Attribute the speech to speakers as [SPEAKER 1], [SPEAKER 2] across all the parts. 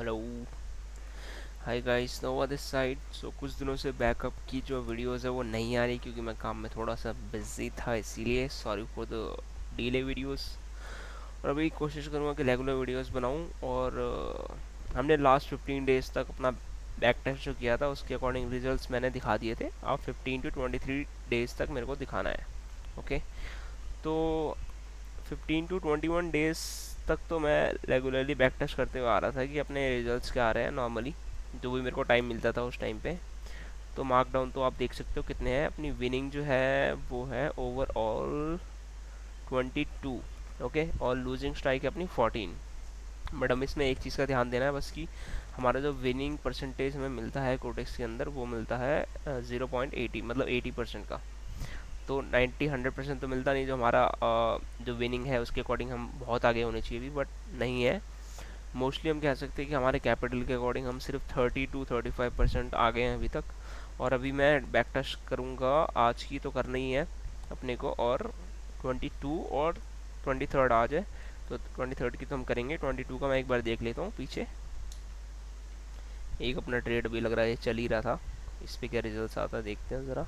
[SPEAKER 1] Hello. Hi guys, Nova this side. So कुछ दिनों से बैकअप की जो वीडियोस है वो नहीं आ रही क्योंकि मैं काम में थोड़ा सा बिजी था, इसीलिए sorry for the delay videos. और अभी कोशिश करूँगा कि रेगुलर वीडियोस बनाऊँ। और हमने लास्ट 15 डेज तक अपना बैक टेस्ट जो किया था उसके अकॉर्डिंग रिजल्ट्स मैंने दिखा दिए थे। अब 15 to 23 डेज तक मेरे को दिखाना है। ओके। तो 15 to 21 डेज तक तो मैं रेगुलरली बैक टेस्ट करते हुए आ रहा था कि अपने रिजल्ट्स क्या आ रहे हैं नॉर्मली, जो भी मेरे को टाइम मिलता था उस टाइम पे। तो मार्क डाउन तो आप देख सकते हो कितने हैं। अपनी विनिंग जो है वो है ओवरऑल 22। ओके। और लूजिंग स्ट्राइक है अपनी 14। बट हम इसमें एक चीज़ का ध्यान देना है बस कि हमारा जो विनिंग परसेंटेज हमें मिलता है कोटेक्स के अंदर वो मिलता है 0.80, मतलब 80% का। तो 90-100% तो मिलता नहीं, जो हमारा जो विनिंग है उसके अकॉर्डिंग हम बहुत आगे होने चाहिए भी, बट नहीं है। मोस्टली हम कह सकते हैं कि हमारे कैपिटल के अकॉर्डिंग हम सिर्फ 30 to 35% आगे हैं अभी तक। और अभी मैं बैक टेस्ट करूँगा, आज की तो करना ही है अपने को। और 22 और 23 आज है, तो 23 की तो हम करेंगे। 22 का मैं एक बार देख लेता हूँ पीछे। एक अपना ट्रेड भी लग रहा है चल ही रहा था, इस पे क्या रिजल्ट आता है देखते हैं ज़रा।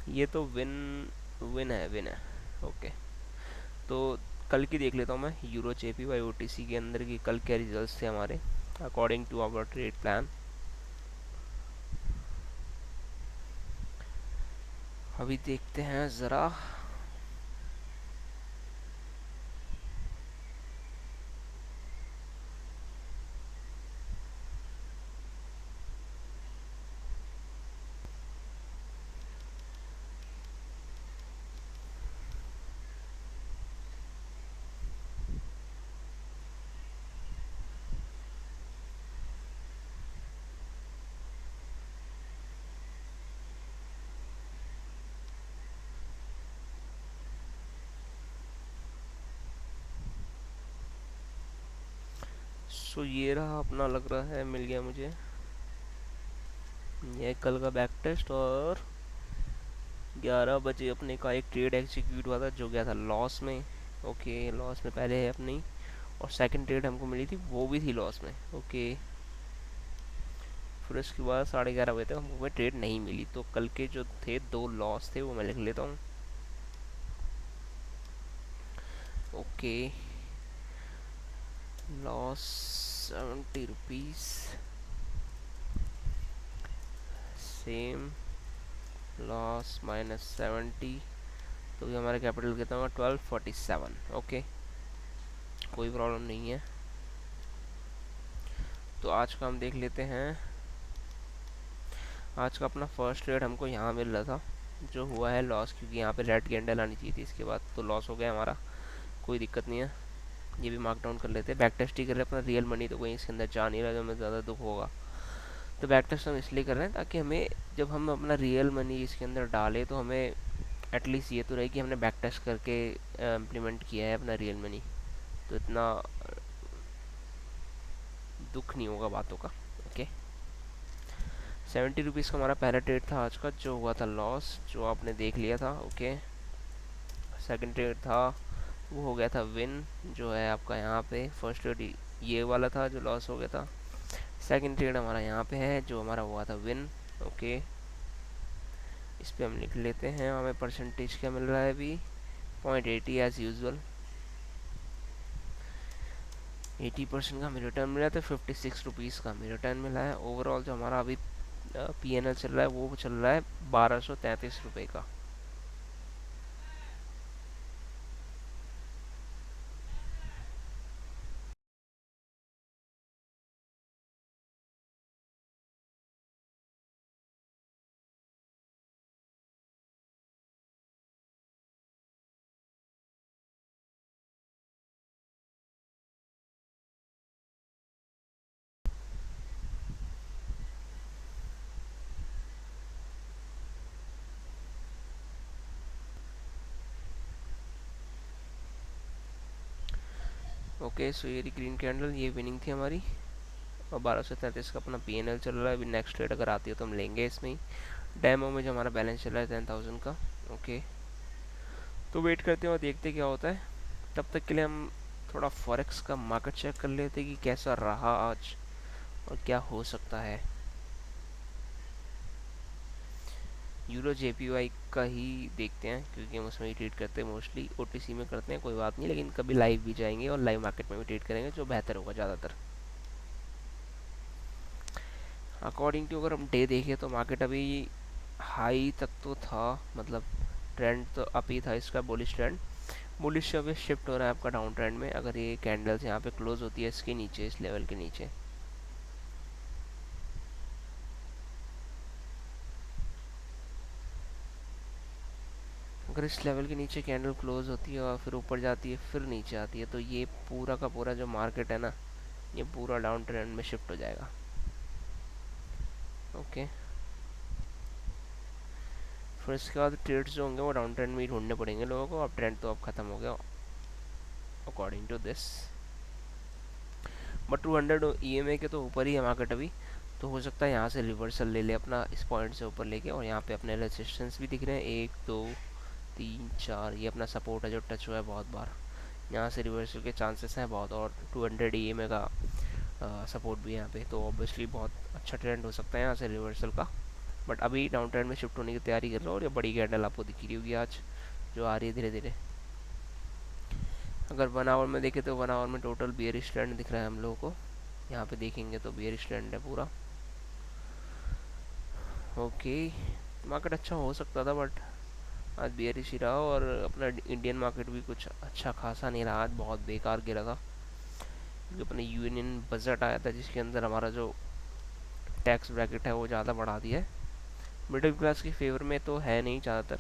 [SPEAKER 1] ये तो विन विन है। ओके। तो कल की देख लेता हूँ मैं, यूरो जेपी वाई ओटीसी के अंदर की कल क्या रिजल्ट्स थे हमारे according to our trade plan. अभी देखते हैं ज़रा। सो ये रहा अपना, लग रहा है मिल गया मुझे। ये कल का बैक टेस्ट। और 11 बजे अपने का एक ट्रेड एग्जीक्यूट हुआ था जो गया था लॉस में। ओके, लॉस में पहले है अपनी। और सेकंड ट्रेड हमको मिली थी वो भी थी लॉस में। ओके। फिर उसके बाद 11:30 बजे तक हमको कोई ट्रेड नहीं मिली, तो कल के जो थे दो लॉस थे वो मैं लिख लेता हूँ। Okay. Loss 70 rupees, same loss -70। तो ये हमारा कैपिटल कितना होगा, 1247। ओके, कोई प्रॉब्लम नहीं है। तो आज का हम देख लेते हैं। आज का अपना फर्स्ट ट्रेड हमको यहाँ मिल रहा था, जो हुआ है लॉस, क्योंकि यहाँ पे रेड कैंडल आनी चाहिए थी। इसके बाद तो लॉस हो गया हमारा, कोई दिक्कत नहीं है। ये भी मार्क डाउन कर लेते हैं। बैक टेस्ट ही कर रहे हैं, अपना रियल मनी तो कोई इसके अंदर जा नहीं रहा, जो हमें ज़्यादा दुख होगा। तो बैक टेस्ट हम इसलिए कर रहे हैं ताकि हमें, जब हम अपना रियल मनी इसके अंदर डालें तो हमें एटलीस्ट ये तो रहे कि हमने बैक टेस्ट करके इम्प्लीमेंट किया है अपना रियल मनी, तो इतना दुख नहीं होगा बातों का। ओके। 70 रुपीज़ का हमारा पहला ट्रेड था आज का, जो हुआ था लॉस, जो आपने देख लिया था। ओके। सेकंड ट्रेड था वो हो गया था विन, जो है आपका यहाँ पे। फर्स्ट ट्रेड ये वाला था जो लॉस हो गया था। सेकंड ट्रेड हमारा यहाँ पे है जो हमारा हुआ था विन। ओके। इस पे हम लिख लेते हैं, हमें परसेंटेज क्या मिल रहा है अभी, 0.80 एज यूजल। 80% का हमें रिटर्न मिला, तो 56 रुपीज़ का हमें रिटर्न मिला है। ओवरऑल जो हमारा अभी PNL चल रहा है वो चल रहा है 1233 रुपये का। ओके। सो ये ग्रीन कैंडल, ये विनिंग थी हमारी। और 1233 का अपना PNL चल रहा है। अभी नेक्स्ट ट्रेड अगर आती है तो हम लेंगे इसमें ही। डेमो में जो हमारा बैलेंस चल रहा है 10,000 का। ओके। तो वेट करते हैं और देखते हैं क्या होता है। तब तक के लिए हम थोड़ा फॉरेक्स का मार्केट चेक कर लेते कि कैसा रहा आज और क्या हो सकता है। यूरो जेपीवाई का ही देखते हैं क्योंकि हम उसमें ही ट्रेड करते हैं, मोस्टली ओटीसी में करते हैं, कोई बात नहीं, लेकिन कभी लाइव भी जाएंगे और लाइव मार्केट में भी ट्रेड करेंगे जो बेहतर होगा ज़्यादातर। अकॉर्डिंग टू अगर हम डे देखें तो मार्केट अभी हाई तक तो था, मतलब ट्रेंड तो अप ही था इसका, बुलिश ट्रेंड। बुलिश अभी शिफ्ट हो रहा है आपका डाउन ट्रेंड में, अगर ये कैंडल्स यहाँ पे क्लोज होती है इसके नीचे, इस लेवल के नीचे, अगर इस लेवल के नीचे कैंडल क्लोज होती है और फिर ऊपर जाती है फिर नीचे आती है, तो ये पूरा का पूरा जो मार्केट है ना, ये पूरा डाउन ट्रेंड में शिफ्ट हो जाएगा। ओके, फिर इसके बाद ट्रेड्स जो होंगे वो डाउन ट्रेंड में ही ढूंढने पड़ेंगे लोगों को। अब ट्रेंड तो अब ख़त्म हो गया according to this, but 200 EMA के तो ऊपर ही है मार्केट अभी, तो हो सकता है यहाँ से रिवर्सल ले ले अपना, इस पॉइंट से ऊपर लेके। और यहाँ पे अपने रेजिस्टेंस भी दिख रहे हैं, 1 2 3 4, ये अपना सपोर्ट है जो टच हुआ है बहुत बार, यहाँ से रिवर्सल के चांसेस हैं बहुत। और 200 EMA का सपोर्ट भी है यहाँ पे, तो ऑब्वियसली बहुत अच्छा ट्रेंड हो सकता है यहाँ से रिवर्सल का। बट अभी डाउन ट्रेंड में शिफ्ट होने की तैयारी कर रहा हूँ, और ये बड़ी कैंडल आपको दिख रही होगी आज जो आ रही है धीरे धीरे। अगर 1 आवर में देखें तो 1 आवर में टोटल बियरिश ट्रेंड दिख रहा है हम लोगों को, यहाँ पे देखेंगे तो बियरिश ट्रेंड है पूरा। ओके, मार्केट अच्छा हो सकता था बट आज बियरिश ही रहा, और अपना इंडियन मार्केट भी कुछ अच्छा खासा नहीं रहा, आज बहुत बेकार गिरा था। क्योंकि अपने यूनियन बजट आया था जिसके अंदर हमारा जो टैक्स ब्रैकेट है वो ज़्यादा बढ़ा दिया है, मिडिल क्लास की फेवर में तो है नहीं ज़्यादातर,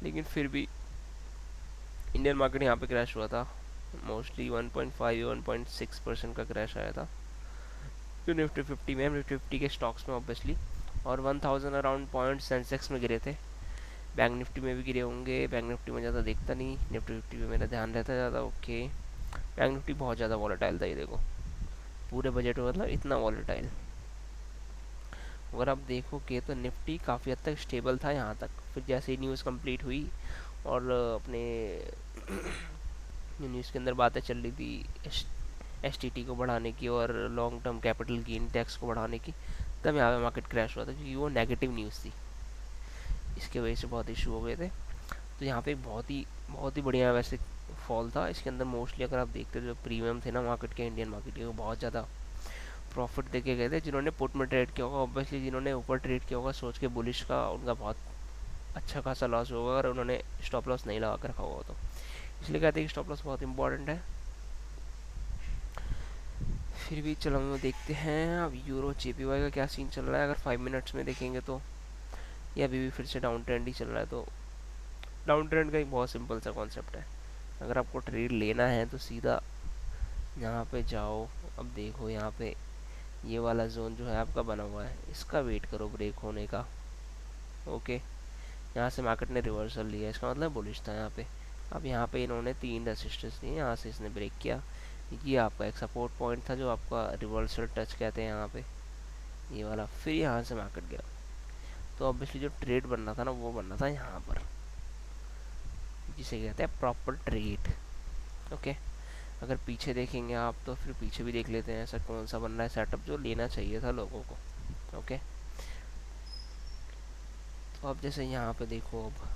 [SPEAKER 1] लेकिन फिर भी इंडियन मार्केट यहाँ पे क्रैश हुआ था, मोस्टली 1.5 1.6% का क्रैश आया था जो निफ्टी 50 में, निफ्टी 50 के स्टॉक्स में ऑब्वियसली। और 1000 अराउंड पॉइंट सेंसेक्स में गिरे थे। बैंक निफ्टी में भी गिरे होंगे, बैंक निफ्टी में ज़्यादा देखता नहीं, निफ्टी 50 में मेरा ध्यान रहता है ज़्यादा। ओके, बैंक निफ्टी बहुत ज़्यादा वॉलेटाइल था, ये देखो पूरे बजट में मतलब इतना वॉलेटाइल। अगर आप देखोगे तो निफ्टी काफ़ी हद तक स्टेबल था यहाँ तक, फिर जैसे ही न्यूज़ कंप्लीट हुई और अपने न्यूज़ के अंदर बातें चल रही थी एसटीटी को बढ़ाने की और long term capital gain tax को बढ़ाने की, तब यहाँ पे मार्केट क्रैश हुआ था क्योंकि वो नेगेटिव न्यूज़ थी, इसके वजह से बहुत इशू हो गए थे। तो यहाँ पे बहुत ही बढ़िया वैसे फॉल था इसके अंदर। मोस्टली अगर आप देखते जो प्रीमियम थे ना मार्केट के, इंडियन मार्केट के, वो बहुत ज़्यादा प्रॉफिट देके गए थे। जिन्होंने पुट में ट्रेड किया होगा ऑब्वियसली, जिन्होंने ऊपर ट्रेड किया होगा सोच के बुलिश का, उनका बहुत अच्छा खासा लॉस होगा अगर उन्होंने स्टॉप लॉस नहीं लगा कर रखा होगा तो। इसलिए कहते हैं कि स्टॉप लॉस बहुत इंपॉर्टेंट है। फिर भी चलो हम देखते हैं अब यूरो जेपीवाई का क्या सीन चल रहा है। अगर 5 मिनट्स में देखेंगे तो ये अभी भी फिर से डाउन ट्रेंड ही चल रहा है। तो डाउन ट्रेंड का एक बहुत सिंपल सा कॉन्सेप्ट है, अगर आपको ट्रेड लेना है तो सीधा यहाँ पे जाओ। अब देखो यहाँ पे ये वाला जोन जो है आपका बना हुआ है, इसका वेट करो ब्रेक होने का। ओके, यहाँ से मार्केट ने रिवर्सल लिया, इसका मतलब बुलिश था यहाँ पे। अब यहाँ पे इन्होंने 3 रेसिस्टेंस दिए, यहाँ से इसने ब्रेक किया, ये आपका एक सपोर्ट पॉइंट था जो आपका रिवर्सल टच कहते हैं यहाँ पे, ये वाला। फिर यहाँ से मार्केट गया, तो ऑब्वियसली जो ट्रेड बनना था ना वो बनना था यहाँ पर, जिसे कहते हैं प्रॉपर ट्रेड। ओके, अगर पीछे देखेंगे आप तो फिर पीछे भी देख लेते हैं ऐसा कौन सा बन रहा है सेटअप जो लेना चाहिए था लोगों को। ओके, तो अब जैसे यहाँ पे देखो, अब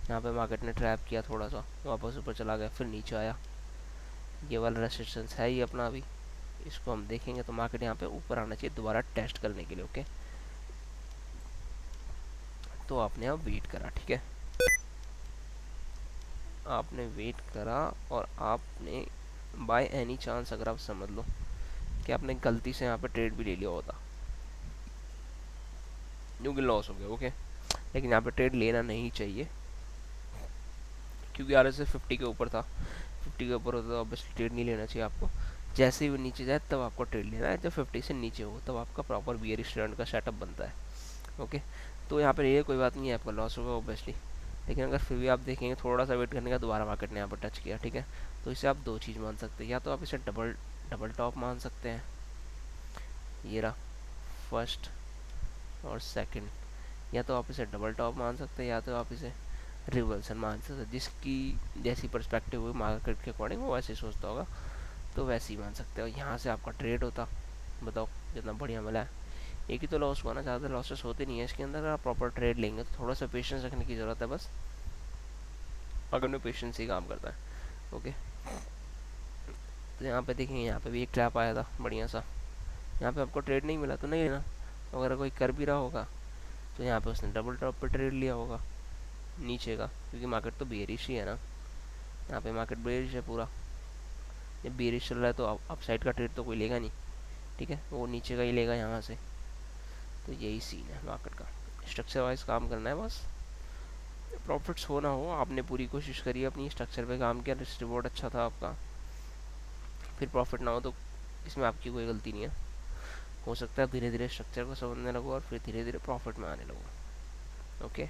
[SPEAKER 1] यहाँ पे मार्केट ने ट्रैप किया, थोड़ा सा वापस ऊपर चला गया, फिर नीचे आया, ये वाला रेसिस्टेंस है ये अपना। अभी इसको हम देखेंगे तो मार्केट यहाँ पे ऊपर आना चाहिए दोबारा टेस्ट करने के लिए। ओके, तो आपने अब वेट करा, ठीक है, आपने वेट करा और आपने बाय एनी चांस अगर आप समझ लो कि आपने गलती से यहाँ पे ट्रेड भी ले लिया होता क्योंकि लॉस हो गया। ओके, लेकिन यहाँ पे ट्रेड लेना नहीं चाहिए क्योंकि आर एस 50 के ऊपर था, 50 के ऊपर होता तो ऑब्वियसली ट्रेड नहीं लेना चाहिए आपको। जैसे ही वो नीचे जाए तब आपको ट्रेड लेना है, जब 50 से नीचे हो तब आपका प्रॉपर बियरिश ट्रेंड का सेटअप बनता है। ओके, तो यहाँ पर ये कोई बात नहीं है, आपका लॉस होगा ऑब्वियसली, लेकिन अगर फिर भी आप देखेंगे थोड़ा सा वेट करने का दोबारा मार्केट ने यहाँ पर टच किया, ठीक है, तो इसे आप दो चीज़ मान सकते हैं, या तो आप इसे डबल डबल टॉप मान सकते हैं, ये रहा फर्स्ट और सेकंड, या तो आप इसे डबल टॉप मान सकते हैं, या तो आप इसे रिवर्सल मान सकते हो, जिसकी जैसी पर्सपेक्टिव हुई मार्केट के अकॉर्डिंग वो वैसे सोचता होगा, तो वैसे ही मान सकते हो। यहाँ से आपका ट्रेड होता, बताओ कितना बढ़िया मिला है। एक ही तो लॉस हुआ ना, ज़्यादा लॉसेस होते नहीं है इसके अंदर। अगर आप प्रॉपर ट्रेड लेंगे तो थोड़ा सा पेशेंस रखने की ज़रूरत है बस, अगर में पेशेंस ही काम करता है। ओके, तो यहाँ पे देखेंगे, यहाँ पे भी एक ट्रैप आया था बढ़िया सा। यहाँ पे आपको ट्रेड नहीं मिला तो नहीं लेना। अगर कोई कर भी रहा होगा तो यहाँ पे उसने डबल टॉप पे ट्रेड लिया होगा नीचे का, क्योंकि मार्केट तो बेरिश ही है ना। यहाँ पे मार्केट बेरिश है पूरा। जब बेरिश चल रहा है तो अप साइड का ट्रेड तो कोई लेगा नहीं, ठीक है, वो नीचे का ही लेगा यहाँ से। तो यही सीन है मार्केट का, स्ट्रक्चर वाइज काम करना है बस। प्रॉफिट्स हो ना हो, आपने पूरी कोशिश करी, अपनी स्ट्रक्चर पे काम किया, रिस्क रिवॉर्ड अच्छा था आपका, फिर प्रॉफिट ना हो तो इसमें आपकी कोई गलती नहीं है। हो सकता है धीरे धीरे स्ट्रक्चर को समझने लगो और फिर धीरे धीरे प्रॉफिट में आने लगो। ओके,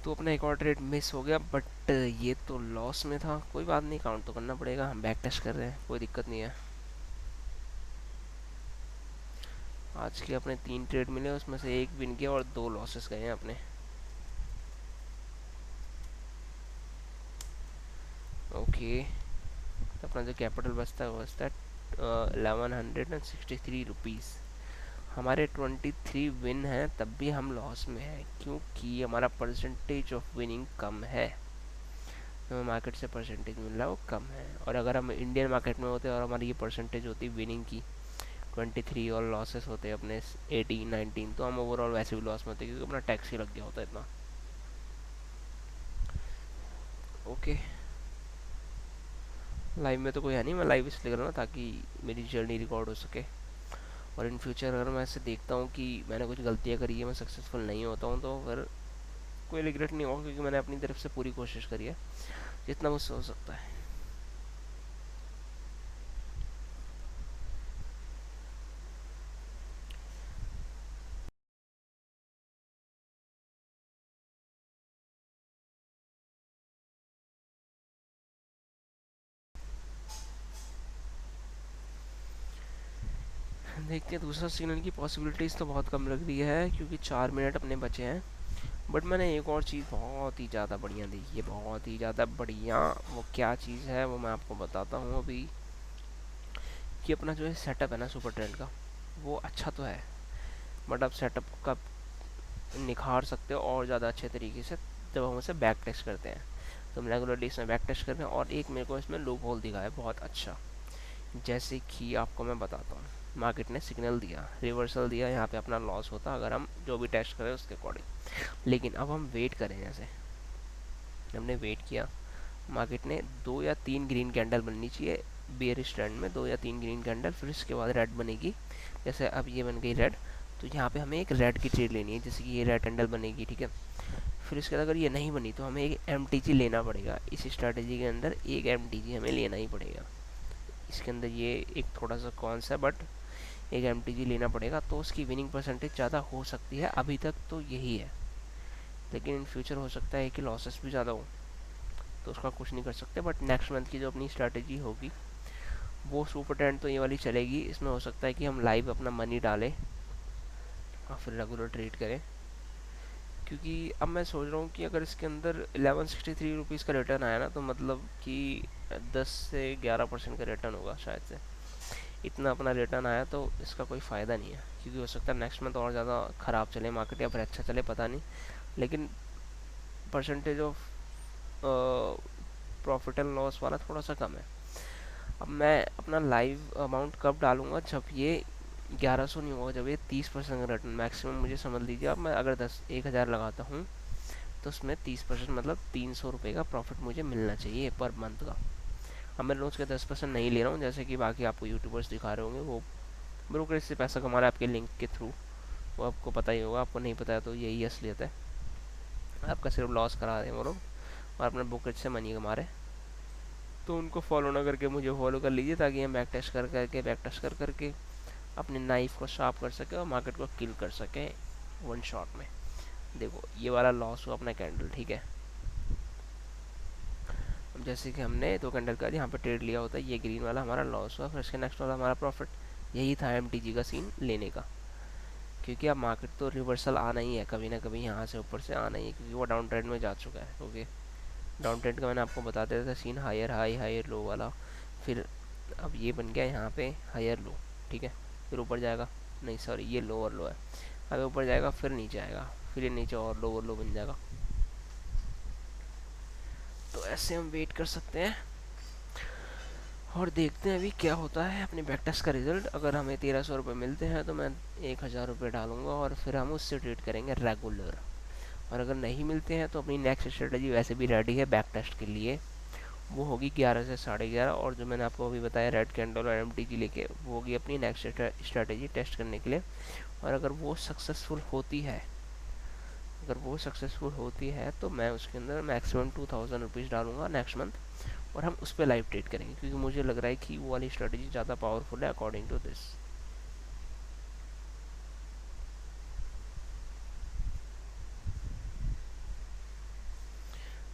[SPEAKER 1] तो अपना एक और ट्रेड मिस हो गया, बट ये तो लॉस में था, कोई बात नहीं, काउंट तो करना पड़ेगा, हम बैक टेस्ट कर रहे हैं, कोई दिक्कत नहीं है। आज के अपने 3 ट्रेड मिले, उसमें से एक विन किया और 2 लॉसेस गए हैं अपने। ओके, तो अपना जो कैपिटल बचता है वो बचता है 1163 रुपीज़। हमारे 23 विन हैं, तब भी हम लॉस में हैं, क्योंकि हमारा परसेंटेज ऑफ विनिंग कम है। हमें मार्केट से परसेंटेज मिल रहा है वो कम है, और अगर हम इंडियन मार्केट में होते और हमारी ये परसेंटेज होती विनिंग की 23 और लॉसेस होते अपने 18 19, तो हम ओवरऑल वैसे भी लॉस में होते, क्योंकि अपना टैक्स ही लग गया होता इतना। ओके, लाइव में तो कोई है नहीं, मैं लाइव इसलिए कर रहा हूँ ताकि मेरी जर्नी रिकॉर्ड हो सके। और इन फ्यूचर अगर मैं ऐसे देखता हूँ कि मैंने कुछ गलतियाँ करी है, मैं सक्सेसफुल नहीं होता हूँ, तो फिर कोई रिग्रेट नहीं होगा, क्योंकि मैंने अपनी तरफ से पूरी कोशिश करी है जितना मुझसे हो सकता है। देखते हैं, दूसरा सिग्नल की पॉसिबिलिटीज़ तो बहुत कम लग रही है, क्योंकि 4 मिनट अपने बचे हैं। बट मैंने एक और चीज़ बहुत ही ज़्यादा बढ़िया देखी है, बहुत ही ज़्यादा बढ़िया। वो क्या चीज़ है वो मैं आपको बताता हूँ अभी। कि अपना जो है सेटअप है ना सुपर ट्रेंड का, वो अच्छा तो है, बट आप सेटअप का निखार सकते हो और ज़्यादा अच्छे तरीके से जब हम उसे बैक टेस्ट करते हैं। तो हम रेगुलरली इसमें बैक टेस्ट कर रहे हैं, और एक मेरे को इसमें लूप होल दिखा है बहुत अच्छा। जैसे कि आपको मैं बताता हूँ, मार्केट ने सिग्नल दिया, रिवर्सल दिया, यहाँ पे अपना लॉस होता अगर हम जो भी टेस्ट करें उसके अकॉर्डिंग। लेकिन अब हम वेट करें, जैसे हमने वेट किया, मार्केट ने 2 या 3 ग्रीन कैंडल बननी चाहिए बेयरिश ट्रेंड में, 2 या 3 ग्रीन कैंडल, फिर इसके बाद रेड बनेगी। जैसे अब ये बन गई रेड, तो यहाँ पे हमें एक रेड की ट्रेड लेनी है, जैसे कि ये रेड कैंडल बनेगी, ठीक है। फिर इसके बाद अगर ये नहीं बनी तो हमें एक एम लेना पड़ेगा, इस स्ट्रैटेजी के अंदर एक एम हमें लेना ही पड़ेगा। इसके अंदर ये एक थोड़ा सा कॉन्स है, बट एक एम लेना पड़ेगा, तो उसकी विनिंग परसेंटेज ज़्यादा हो सकती है। अभी तक तो यही है, लेकिन इन फ्यूचर हो सकता है कि लॉसेस भी ज़्यादा हो, तो उसका कुछ नहीं कर सकते। बट नेक्स्ट मंथ की जो अपनी स्ट्रैटेजी होगी वो सुपर ट्रेंड तो ये वाली चलेगी। इसमें हो सकता है कि हम लाइव अपना मनी डालें और फिर रेगुलर ट्रेड करें, क्योंकि अब मैं सोच रहा हूँ कि अगर इसके अंदर 1163 रुपीज़ का रिटर्न आया ना, तो मतलब कि 10 से 11% का रिटर्न होगा शायद से। इतना अपना रिटर्न आया तो इसका कोई फ़ायदा नहीं है, क्योंकि हो सकता है नेक्स्ट मंथ और ज़्यादा ख़राब चले मार्केट, या फिर अच्छा चले, पता नहीं। लेकिन percentage of profit and loss वाला थोड़ा सा कम है। अब मैं अपना लाइव अमाउंट कब डालूंगा, जब ये 1100 नहीं होगा, जब ये 30% का रिटर्न मैक्सिमम मुझे समझ लीजिए। अब मैं अगर 10 1000 लगाता हूँ तो उसमें 30% मतलब 300 रुपये का प्रॉफिट मुझे मिलना चाहिए पर मंथ का। अब मैं रोज़ के 10% नहीं ले रहा हूँ, जैसे कि बाकी आपको यूट्यूबर्स दिखा रहे होंगे, वो ब्रोकरेज से पैसा कमा रहा है आपके लिंक के थ्रू, वो आपको पता ही होगा। आपको नहीं पता है तो यही असलियत है, आपका सिर्फ लॉस करा रहे हैं वो लोग, और अपने ब्रोकरेज से मनी कमा रहे हैं। तो उनको फॉलो ना करके मुझे फॉलो कर लीजिए, ताकि हम बैक टेस्ट कर करके अपने नाइफ को शार्प कर सके और मार्केट को किल कर सके वन शॉट में। देखो ये वाला लॉस हुआ अपना कैंडल, ठीक है। अब जैसे कि हमने 2 कैंडल का यहाँ पे ट्रेड लिया होता है, ये ग्रीन वाला हमारा लॉस हुआ, फिर इसके नेक्स्ट वाला हमारा प्रॉफिट। यही था एम का सीन लेने का, क्योंकि अब मार्केट तो रिवर्सल आना ही है, कभी ना कभी यहाँ से ऊपर से आना ही है, क्योंकि वो डाउन ट्रेंड में जा चुका है। ओके, डाउन ट्रेंड का मैंने आपको बता दिया था scene, higher high higher low वाला। फिर अब ये बन गया यहाँ पे हायर लो, ठीक है। फिर ऊपर जाएगा, नहीं सॉरी ये लोअर लो है। अब ऊपर जाएगा फिर नीचे आएगा, फिर ये नीचे और लोअर लो बन जाएगा। तो ऐसे हम वेट कर सकते हैं और देखते हैं अभी क्या होता है। अपने बैक टेस्ट का रिजल्ट अगर हमें 1300 रुपये मिलते हैं तो मैं 1000 रुपये डालूंगा और फिर हम उससे ट्रेड करेंगे रेगुलर। और अगर नहीं मिलते हैं तो अपनी नेक्स्ट स्ट्रेटजी वैसे भी रेडी है बैक टेस्ट के लिए, वो होगी 11 से 11:30। और जो मैंने आपको अभी बताया रेड कैंडल और एमटीजी लेके, वो होगी अपनी नेक्स्ट स्ट्रेटजी टेस्ट करने के लिए। और अगर वो सक्सेसफुल होती है, अगर वो सक्सेसफुल होती है तो मैं उसके अंदर मैक्सिमम 2000 रुपीज़ डालूंगा नेक्स्ट मंथ, और हम उस पर लाइव ट्रेड करेंगे, क्योंकि मुझे लग रहा है कि वो वाली स्ट्रेटजी ज़्यादा पावरफुल है अकॉर्डिंग टू दिस।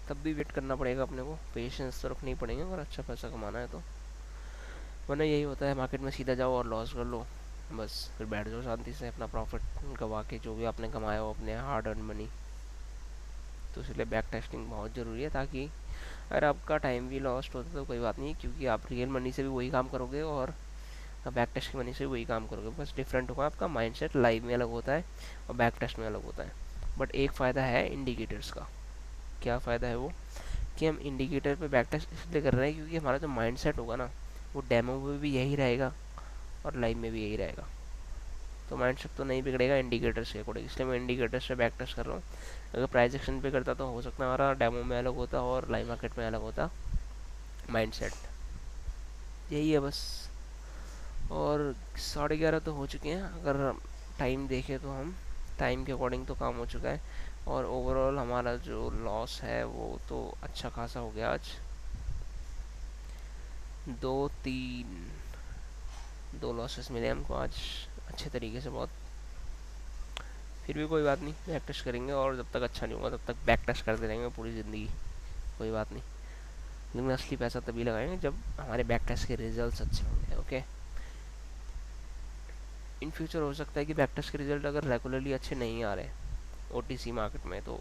[SPEAKER 1] तब भी वेट करना पड़ेगा अपने को, पेशेंस तो रखनी पड़ेंगे अगर अच्छा पैसा कमाना है तो। वरना यही होता है, मार्केट में सीधा जाओ और लॉस कर लो, बस फिर बैठ जाओ शांति से अपना प्रॉफिट गवा के, जो भी आपने कमाया हो अपने हार्ड अर्न मनी। तो इसलिए बैक टेस्टिंग बहुत ज़रूरी है, ताकि अगर आपका टाइम भी लॉस्ट होता है तो कोई बात नहीं, क्योंकि आप रियल मनी से भी वही काम करोगे और बैक टेस्ट की मनी से भी वही काम करोगे। बस डिफरेंट होगा आपका माइंडसेट, लाइव में अलग होता है और बैक टेस्ट में अलग होता है। बट एक फ़ायदा है इंडिकेटर्स का। क्या फ़ायदा है वो, कि हम इंडिकेटर पे बैक टेस्ट इसलिए कर रहे हैं क्योंकि हमारा जो माइंडसेट होगा ना, वो डेमो में भी यही रहेगा और लाइव में भी यही रहेगा। तो माइंडसेट तो नहीं बिगड़ेगा इंडिकेटर्स के अकॉर्डिंग, इसलिए मैं इंडिकेटर्स से बैक टेस्ट कर रहा हूँ। अगर प्राइस एक्शन पे करता तो हो सकता है हमारा डेमो में अलग होता और लाइव मार्केट में अलग होता माइंडसेट। यही है बस। और 11:30 तो हो चुके हैं, अगर टाइम देखें तो हम टाइम के अकॉर्डिंग तो काम हो चुका है। और ओवरऑल हमारा जो लॉस है वो तो अच्छा खासा हो गया आज, दो तीन दो लॉसेस मिले हमको आज अच्छे तरीके से बहुत। फिर भी कोई बात नहीं, बैक टेस्ट करेंगे और जब तक अच्छा नहीं होगा तब तक बैक टेस्ट करते रहेंगे पूरी ज़िंदगी, कोई बात नहीं। लेकिन असली पैसा तभी लगाएंगे जब हमारे बैक टेस्ट के रिजल्ट अच्छे होंगे। ओके, इन फ्यूचर हो सकता है कि बैक टेस्ट के रिजल्ट अगर रेगुलरली अच्छे नहीं आ रहे ओटीसी मार्केट में, तो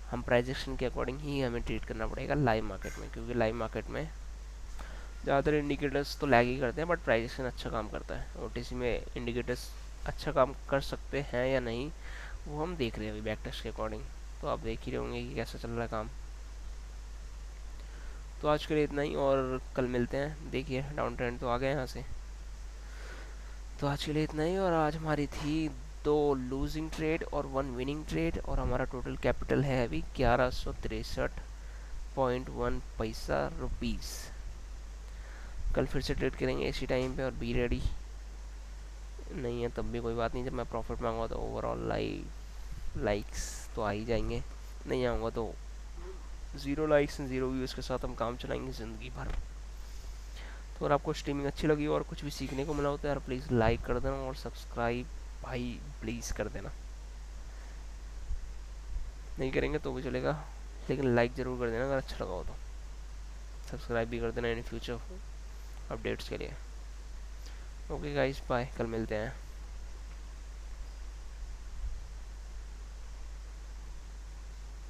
[SPEAKER 1] हम प्राइस एक्शन के अकॉर्डिंग ही हमें ट्रीट करना पड़ेगा लाइव मार्केट में, क्योंकि लाइव मार्केट में ज़्यादातर इंडिकेटर्स तो लैग ही करते हैं बट प्राइस एक्शन अच्छा काम करता है। ओटीसी में इंडिकेटर्स अच्छा काम कर सकते हैं या नहीं, वो हम देख रहे हैं अभी बैक टेस्ट के अकॉर्डिंग। तो आप देख ही रहे होंगे कि कैसा चल रहा है काम। तो आज के लिए इतना ही, और कल मिलते हैं। देखिए डाउन ट्रेंड तो आ गए यहाँ से। तो आज के लिए इतना ही, और आज हमारी थी 2 लूजिंग ट्रेड और 1 विनिंग ट्रेड, और हमारा टोटल कैपिटल है अभी 1163.1 पैसा रुपीज़। कल फिर से ट्रेड करेंगे इसी टाइम पे, और बी रेडी। नहीं है तब भी कोई बात नहीं, जब मैं प्रॉफिट मांगूंगा तो ओवरऑल लाइक्स तो आ ही जाएंगे, नहीं आऊँगा तो 0 लाइक्स एंड 0 व्यूज़ के साथ हम काम चलाएंगे ज़िंदगी भर। तो अगर आपको स्ट्रीमिंग अच्छी लगी और कुछ भी सीखने को मिला हो तो यार प्लीज़ लाइक कर देना, और सब्सक्राइब भाई प्लीज़ कर देना। नहीं करेंगे तो भी चलेगा, लेकिन लाइक ज़रूर कर देना अगर अच्छा लगा हो तो। सब्सक्राइब भी कर देना इन फ्यूचर अपडेट्स के लिए। ओके गाइस, बाय, कल मिलते हैं।